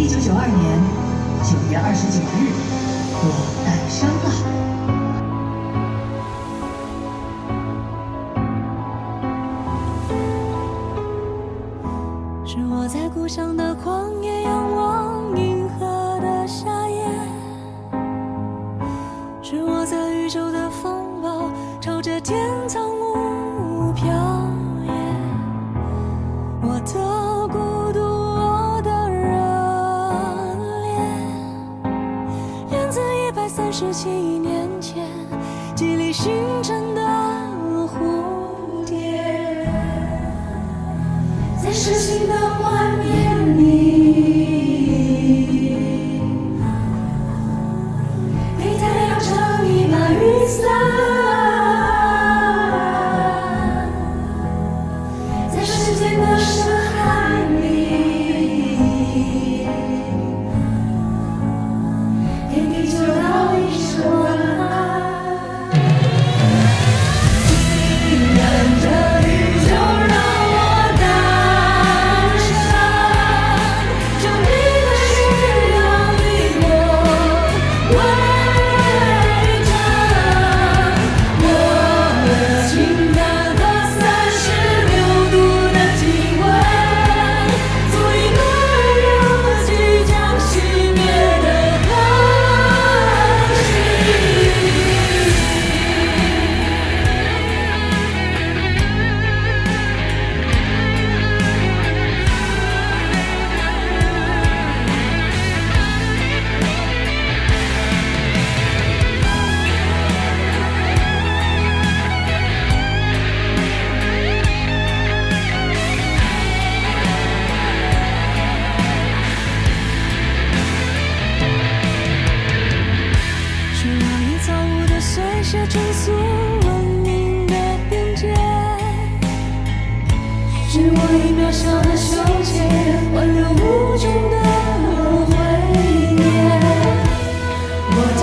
1992年9月29日，我诞生了。是我在故乡的旷野仰望银河的夏夜，是我在宇宙的风暴朝着天堂舞飘曳。我的孤独，我的热烈，源自137亿年前激励星辰的蝴蝶。在失信的幻灭里，给太阳撑一把雨伞。在时间的深海里，给地球道一声晚安。竟然这宇宙让我诞生，就你的需要与我为证，我的情感和36度的体温，足以暖热即将熄灭的恒星。是我以造物的碎屑重塑文明的边界，是我以渺小的羞怯挽留无终的毁灭。我的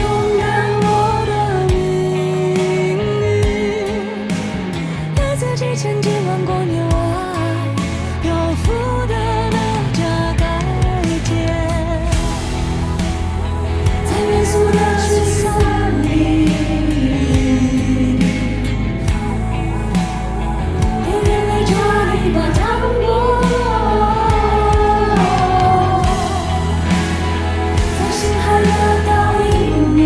勇敢，我的命运，来自几千几万光年外漂浮的那架改帖。在元素的聚散里，给人类抓一把掌舵。在星海的倒影里，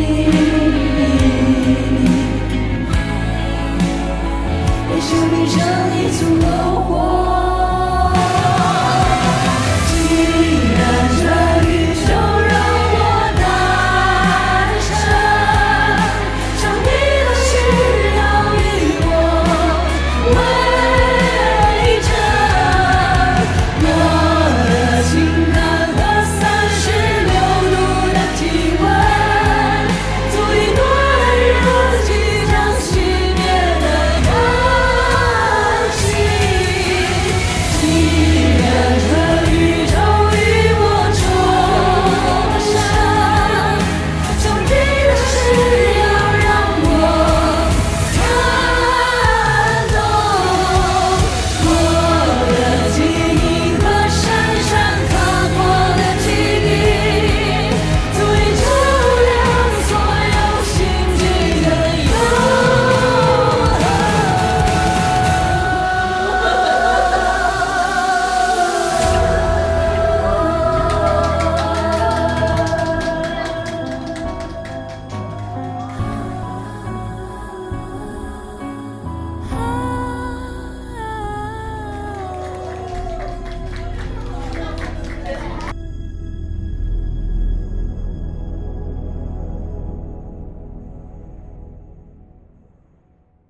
给生命撑一簇篝火。